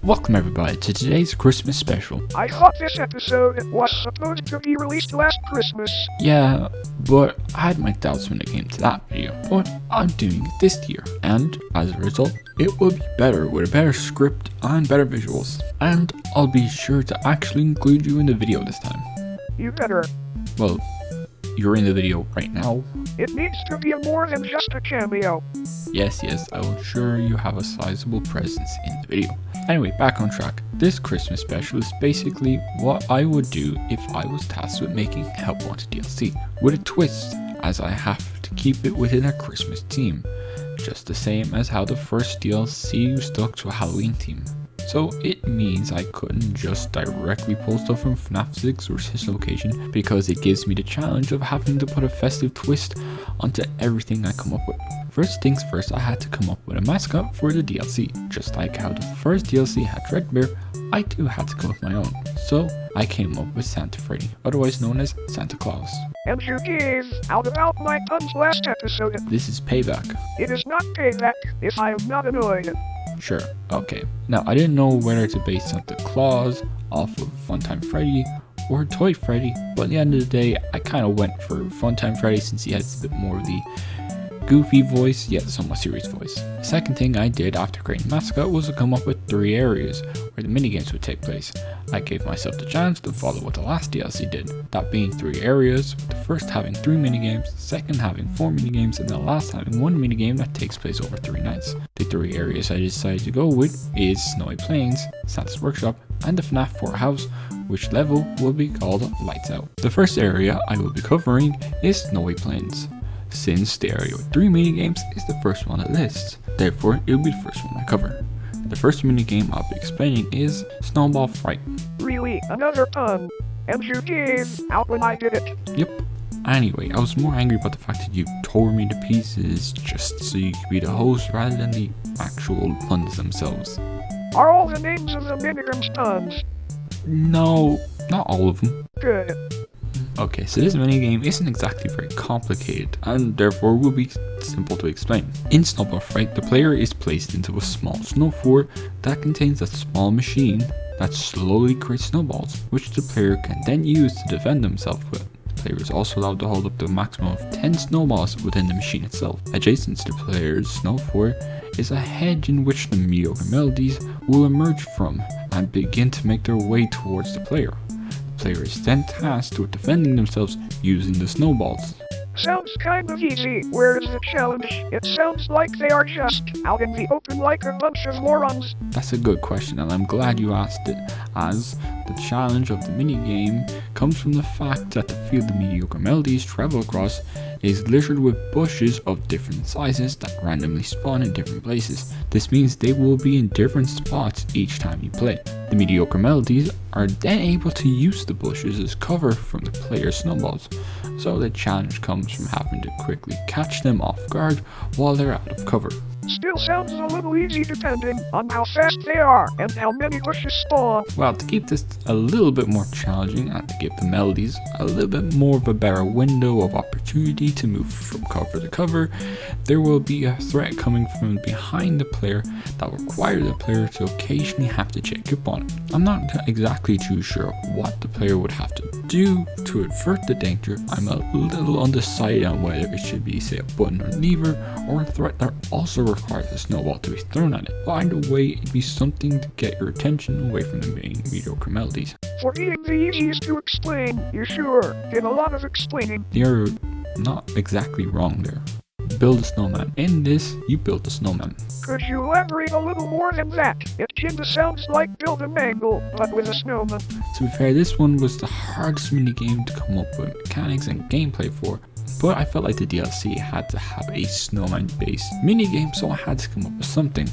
Welcome everybody to today's Christmas special. I thought this episode was supposed to be released last Christmas. Yeah, but I had my doubts when it came to that video, but I'm doing it this year, and as a result, it will be better with a better script and better visuals, and I'll be sure to actually include you in the video this time. You better. Well, you're in the video right now. It needs to be more than just a cameo. Yes, I will ensure you have a sizable presence in the video. Anyway, back on track. This Christmas special is basically what I would do if I was tasked with making Help Wanted DLC, with a twist, as I have to keep it within a Christmas theme, just the same as how the first DLC stuck to a Halloween theme. So it means I couldn't just directly pull stuff from FNAF 6 or his location, because it gives me the challenge of having to put a festive twist onto everything I come up with. First things first, I had to come up with a mascot for the DLC. Just like how the first DLC had Redbear, I too had to come up with my own. So I came up with Santa Freddy, otherwise known as Santa Claus. And you gave out about my puns last episode. This is payback. It is not payback if I am not annoyed. Sure, okay. Now I didn't know whether to base Santa Claus off of Funtime Freddy or Toy Freddy, but at the end of the day, I kind of went for Funtime Freddy since he has a bit more of the goofy voice, yet somewhat serious voice. The second thing I did after creating Mascot was to come up with 3 areas where the minigames would take place. I gave myself the chance to follow what the last DLC did, that being 3 areas, with the first having 3 minigames, the second having 4 minigames, and the last having 1 minigame that takes place over 3 nights. The 3 areas I decided to go with is Snowy Plains, Santa's Workshop, and the FNAF 4 house, which level will be called Lights Out. The first area I will be covering is Snowy Plains, since the area with 3 minigames is the first one on the list, therefore it will be the first one I cover. The first minigame I'll be explaining is Snowball Fight. Really, another pun. And you gave out when I did it. Yep. Anyway, I was more angry about the fact that you tore me to pieces just so you could be the host rather than the actual puns themselves. Are all the names of the minigames puns? No, not all of them. Good. Okay, so this minigame isn't exactly very complicated, and therefore will be simple to explain. In Snowball Fight, the player is placed into a small snow fort that contains a small machine that slowly creates snowballs, which the player can then use to defend themselves with. The player is also allowed to hold up to a maximum of 10 snowballs within the machine itself. Adjacent to the player's snow fort is a hedge in which the mediocre melodies will emerge from and begin to make their way towards the player. The player is then tasked with defending themselves using the snowballs. Sounds kind of easy. Where's the challenge? It sounds like they are just out in the open like a bunch of morons. That's a good question, and I'm glad you asked it, as the challenge of the minigame comes from the fact that the field the mediocre melodies travel across is littered with bushes of different sizes that randomly spawn in different places. This means they will be in different spots each time you play. The mediocre melodies are then able to use the bushes as cover from the player's snowballs, so the challenge comes from having to quickly catch them off guard while they're out of cover. Still sounds a little easy depending on how fast they are and how many bushes spawn. Well, to keep this a little bit more challenging and to give the melodies a little bit more of a better window of opportunity to move from cover to cover, there will be a threat coming from behind the player that will require the player to occasionally have to check up on it. I'm not exactly too sure what the player would have to do to avert the danger. I'm a little undecided on whether it should be, say, a button or lever, or a threat that also requires a snowball to be thrown at it. But either way, it'd be something to get your attention away from the main mediocre melodies. For being the easiest to explain, you sure did a lot of explaining. You're not exactly wrong there. Build a snowman. In this, you build a snowman. Could you elaborate a little more than that? It kinda sounds like build a mangle, but with a snowman. To be fair, this one was the hardest minigame to come up with mechanics and gameplay for, but I felt like the DLC had to have a snowman-based minigame, so I had to come up with something.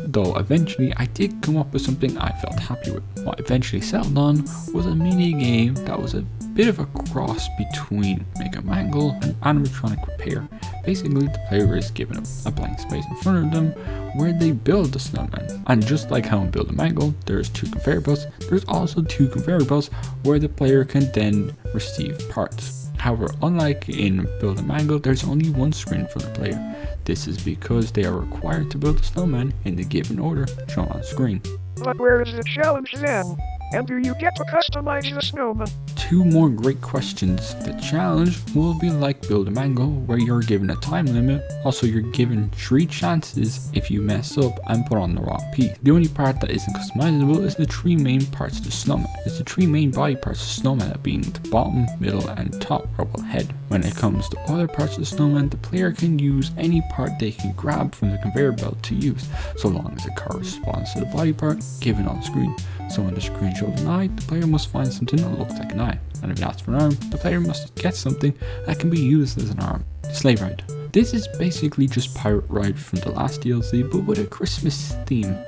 Though eventually I did come up with something I felt happy with. What eventually settled on was a minigame that was a bit of a cross between Mega Mangle and animatronic repair. Basically, the player is given a blank space in front of them where they build the snowman. And just like how in Build a Mangle, there's 2 conveyor belts, there's also 2 conveyor belts where the player can then receive parts. However, unlike in Build a Mango, there's only one screen for the player. This is because they are required to build a snowman in the given order shown on screen. But where is the challenge then? And do you get to customize the snowman? Two more great questions. The challenge will be like Build a Mango, where you're given a time limit. Also, you're given 3 chances if you mess up and put on the wrong piece. The only part that isn't customizable is the 3 main parts of the snowman. It's the 3 main body parts of the snowman, that being the bottom, middle, and top rubble head. When it comes to other parts of the snowman, the player can use any part they can grab from the conveyor belt to use, so long as it corresponds to the body part given on screen. So when the screen shows an eye, the player must find something that looks like an eye. And if it asks for an arm, the player must get something that can be used as an arm. Sleigh Ride. This is basically just Pirate Ride from the last DLC, but with a Christmas theme.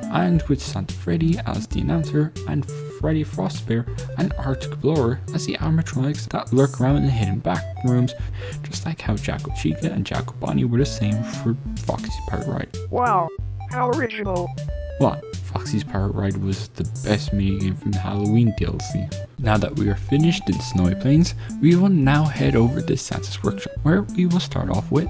And with Santa Freddy as the announcer, and Freddy Frostbear and Arctic Blower as the animatronics that lurk around in the hidden back rooms, just like how Jacko Chica and Jacko Bonnie were the same for Foxy's Pirate Ride. Wow, how original. What? Foxy's Pirate Ride was the best minigame from the Halloween DLC. Now that we are finished in Snowy Plains, we will now head over to Santa's Workshop, where we will start off with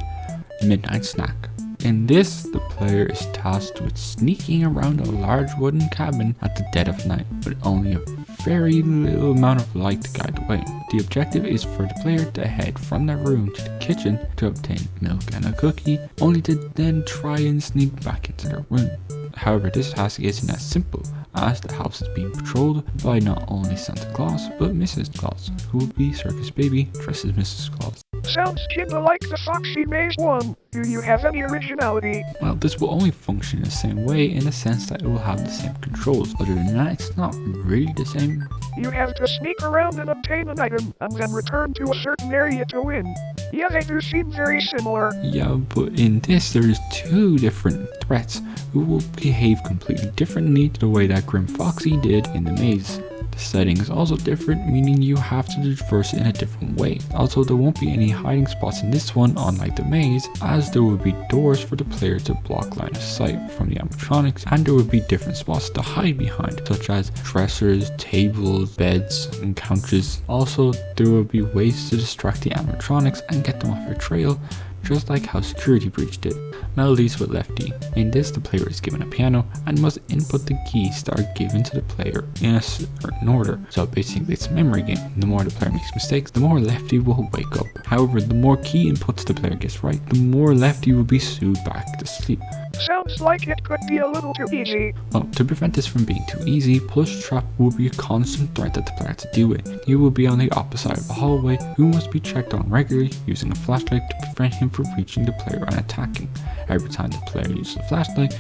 Midnight Snack. In this, the player is tasked with sneaking around a large wooden cabin at the dead of night, with only a very little amount of light to guide the way. The objective is for the player to head from their room to the kitchen to obtain milk and a cookie, only to then try and sneak back into their room. However, this task isn't as simple, as the house is being patrolled by not only Santa Claus, but Mrs. Claus, who will be Circus Baby dressed as Mrs. Claus. Sounds kinda like the Foxy Maze one. Do you have any originality? Well, this will only function the same way in the sense that it will have the same controls. Other than that, it's not really the same. You have to sneak around and obtain an item, and then return to a certain area to win. Yeah, they do seem very similar. Yeah, but in this, there's 2 different threats who will behave completely differently to the way that Grim Foxy did in the maze. The setting is also different, meaning you have to traverse it in a different way. Also, there won't be any hiding spots in this one, unlike the maze, as there will be doors for the player to block line of sight from the animatronics, and there will be different spots to hide behind, such as dressers, tables, beds, and couches. Also, there will be ways to distract the animatronics and get them off your trail, just like how Security Breach did. Melodies with Lefty. In this, the player is given a piano and must input the keys that are given to the player in a certain order. So basically it's a memory game. The more the player makes mistakes, the more Lefty will wake up. However, the more key inputs the player gets right, the more Lefty will be soothed back to sleep. Sounds like it could be a little too easy. Well, to prevent this from being too easy, Plush Trap will be a constant threat that the player has to deal with. He will be on the opposite side of the hallway, who must be checked on regularly using a flashlight to prevent him from reaching the player and attacking. Every time the player uses a flashlight,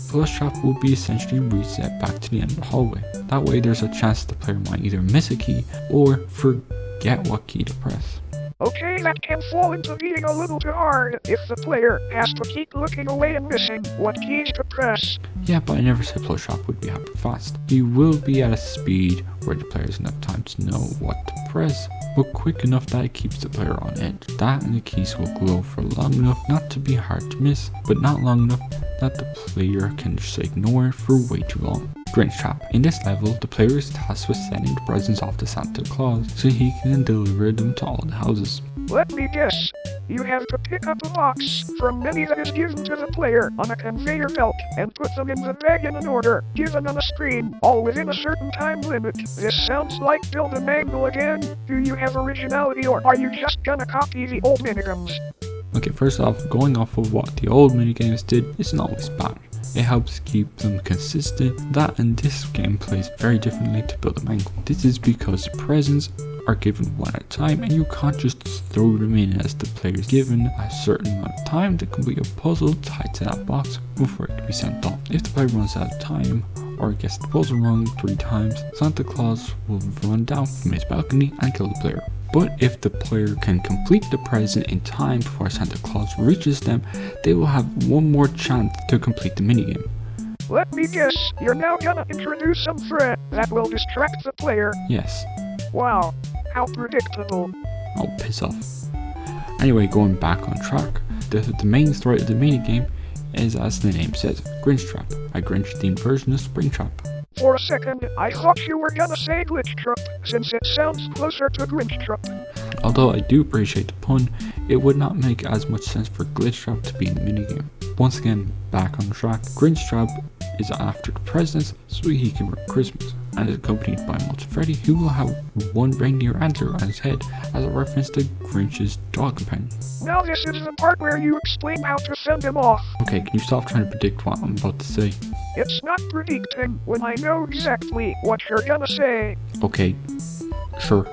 Plush Trap will be essentially reset back to the end of the hallway. That way there's a chance the player might either miss a key or forget what key to press. Okay, that can fall into being a little too hard if the player has to keep looking away and missing what keys to press. Yeah, but I never said Plush Trap would be hyper fast. He will be at a speed where the player has enough time to know what to press, but quick enough that it keeps the player on edge. That and the keys will glow for long enough not to be hard to miss, but not long enough that the player can just ignore it for way too long. Grinch Trap. In this level, the player is tasked with sending the presents off to Santa Claus so he can deliver them to all the houses. Let me guess. You have to pick up a box from many that is given to the player on a conveyor belt and put them in the bag in an order given on a screen, all within a certain time limit. This sounds like Build a Mango again. Do you have originality, or are you just gonna copy the old minigames? Okay, first off, going off of what the old minigames did isn't always bad. It helps keep them consistent. That and this game plays very differently to Build a Mango. This is because the presents are given one at a time and you can't just throw them in, as the player is given a certain amount of time to complete a puzzle tied to that box before it can be sent off. If the player runs out of time or gets the puzzle wrong 3 times, Santa Claus will run down from his balcony and kill the player. But if the player can complete the present in time before Santa Claus reaches them, they will have one more chance to complete the minigame. Let me guess, you're now gonna introduce some threat that will distract the player. Yes. Wow, how predictable. Oh, piss off. Anyway, going back on track, the main threat of the minigame is, as the name says, Grinch Trap, a Grinch-themed version of Spring Trap. For a second, I thought you were gonna say Glitch Trap, since it sounds closer to Grinch Trap. Although I do appreciate the pun, it would not make as much sense for Glitch Trap to be in the minigame. Once again, back on track, Grinch Trap is after the presents so he can work Christmas, and is accompanied by Molten Freddy, who will have one reindeer antler on his head as a reference to Grinch's dog companion. Now this is the part where you explain how to send him off. Okay, can you stop trying to predict what I'm about to say? It's not predicting when I know exactly what you're gonna say. Okay, sure.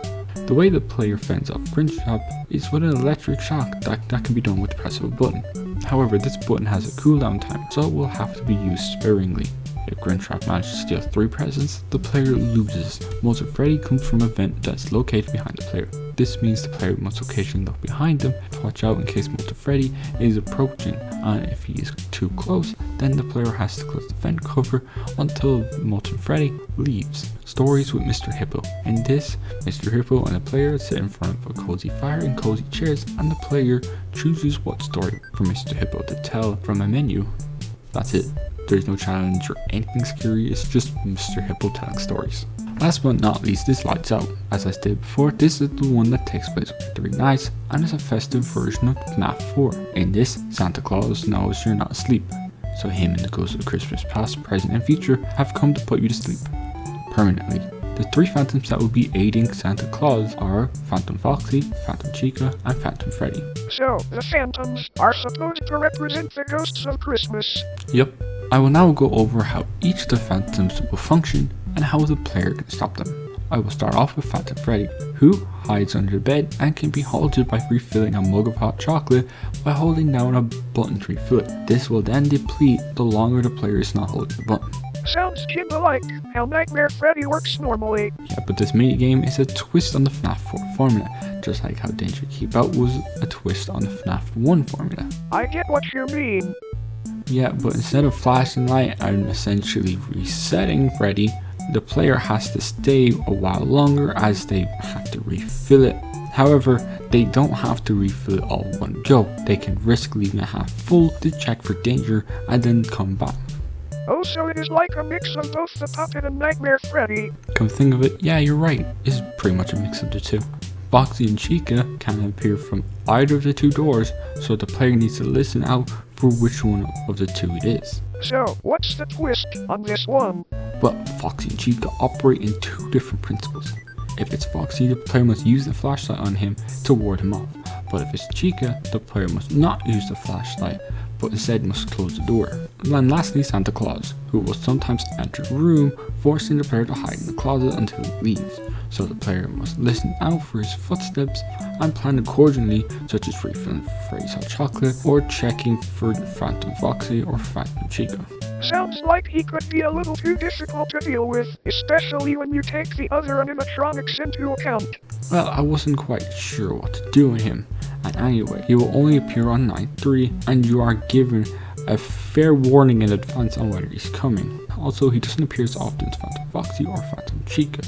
The way the player fends off Grinch Trap is with an electric shock that can be done with the press of a button. However, this button has a cooldown time, so it will have to be used sparingly. If Grinch Trap manages to steal 3 presents, the player loses. Molten Freddy comes from a vent that's located behind the player. This means the player must occasionally look behind them to watch out in case Molten Freddy is approaching, and if he is too close, then the player has to close the vent cover until Molten Freddy leaves. Stories with Mr. Hippo. In this, Mr. Hippo and the player sit in front of a cozy fire and cozy chairs, and the player chooses what story for Mr. Hippo to tell from a menu. That's it. There's no challenge or anything scary, it's just Mr. Hippo telling stories. Last but not least is Lights Out. As I stated before, this is the one that takes place over 3 nights and is a festive version of FNAF 4. In this, Santa Claus knows you're not asleep, so him and the ghosts of Christmas past, present and future have come to put you to sleep. Permanently. The 3 phantoms that will be aiding Santa Claus are Phantom Foxy, Phantom Chica, and Phantom Freddy. So, the phantoms are supposed to represent the ghosts of Christmas. Yep. I will now go over how each of the phantoms will function and how the player can stop them. I will start off with Phantom Freddy, who hides under the bed and can be halted by refilling a mug of hot chocolate by holding down a button to refill it. This will then deplete the longer the player is not holding the button. Sounds kinda like how Nightmare Freddy works normally. Yeah, but this minigame is a twist on the FNAF 4 formula, just like how Danger Keep Out was a twist on the FNAF 1 formula. I get what you mean. Yeah, but instead of flashing light and essentially resetting Freddy, the player has to stay a while longer as they have to refill it. However, they don't have to refill it all in one go. They can risk leaving it half full to check for danger and then come back. Oh, so it is like a mix of both the Puppet and Nightmare Freddy. Come think of it, yeah, you're right. It's pretty much a mix of the two. Foxy and Chica can appear from either of the 2 doors, so the player needs to listen out for which one of the 2 it is. So, what's the twist on this one? But Foxy and Chica operate in 2 different principles. If it's Foxy, the player must use the flashlight on him to ward him off. But if it's Chica, the player must not use the flashlight, but instead must close the door. And lastly, Santa Claus, who will sometimes enter the room, forcing the player to hide in the closet until he leaves. So the player must listen out for his footsteps and plan accordingly, such as refilling Freddy's hot chocolate or checking for Phantom Foxy or Phantom Chica. Sounds like he could be a little too difficult to deal with, especially when you take the other animatronics into account. Well, I wasn't quite sure what to do with him. And anyway, he will only appear on night 3, and you are given a fair warning in advance on whether he's coming. Also, he doesn't appear as often as Phantom Foxy or Phantom Chica.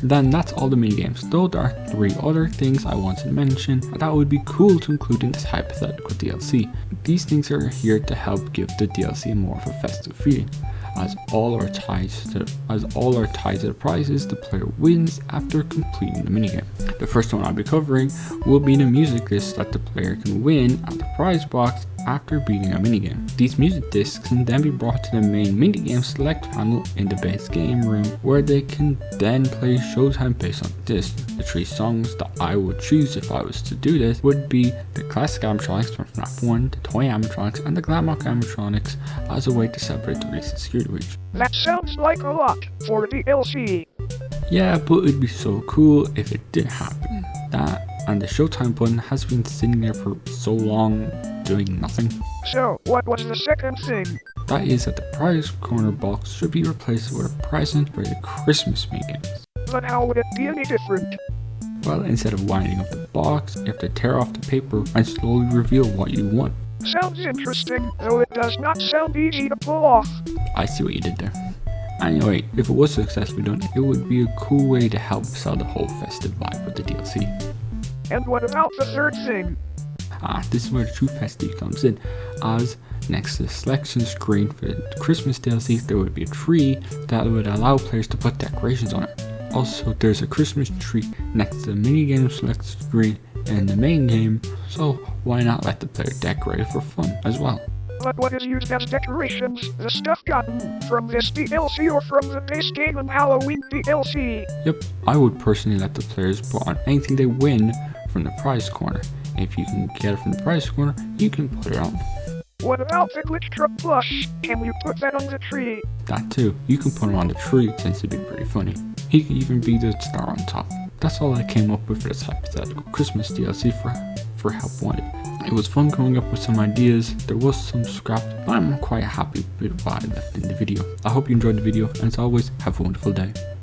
Then that's all the minigames, though there are 3 other things I want to mention that would be cool to include in this hypothetical DLC. These things are here to help give the DLC more of a festive feeling, as all are tied to the prizes the player wins after completing the minigame. The first one I'll be covering will be the music list that the player can win at the prize box after beating a minigame. These music discs can then be brought to the main minigame select panel in the base game room, where they can then play Showtime based on the disc. The 3 songs that I would choose if I was to do this would be the classic animatronics from FNAF 1, the toy animatronics, and the Glamrock animatronics as a way to separate the recent security breach. That sounds like a lot for the DLC. Yeah, but it'd be so cool if it did happen. That and the Showtime button has been sitting there for so long doing nothing. So, what was the second thing? That is that the prize corner box should be replaced with a present for the Christmas minigames. But how would it be any different? Well, instead of winding up the box, you have to tear off the paper and slowly reveal what you want. Sounds interesting, though it does not sound easy to pull off. I see what you did there. Anyway, if it was successfully done, it would be a cool way to help sell the whole festive vibe of the DLC. And what about the third thing? This is where the true festive comes in, as next to the selection screen for the Christmas DLC, there would be a tree that would allow players to put decorations on it. Also, there's a Christmas tree next to the minigame select screen and the main game, so why not let the player decorate it for fun as well. But what is used as decorations? The stuff gotten from this DLC or from the base game and Halloween DLC? Yep, I would personally let the players put on anything they win from the prize corner. If you can get it from the prize corner, you can put it on. What about the glitch truck plush? Can you put that on the tree? That too, you can put him on the tree since it'd be pretty funny. He could even be the star on top. That's all I came up with for this hypothetical Christmas DLC for Help Wanted. It was fun coming up with some ideas, there was some scrap, but I'm quite happy with what I left in the video. I hope you enjoyed the video, and as always, have a wonderful day.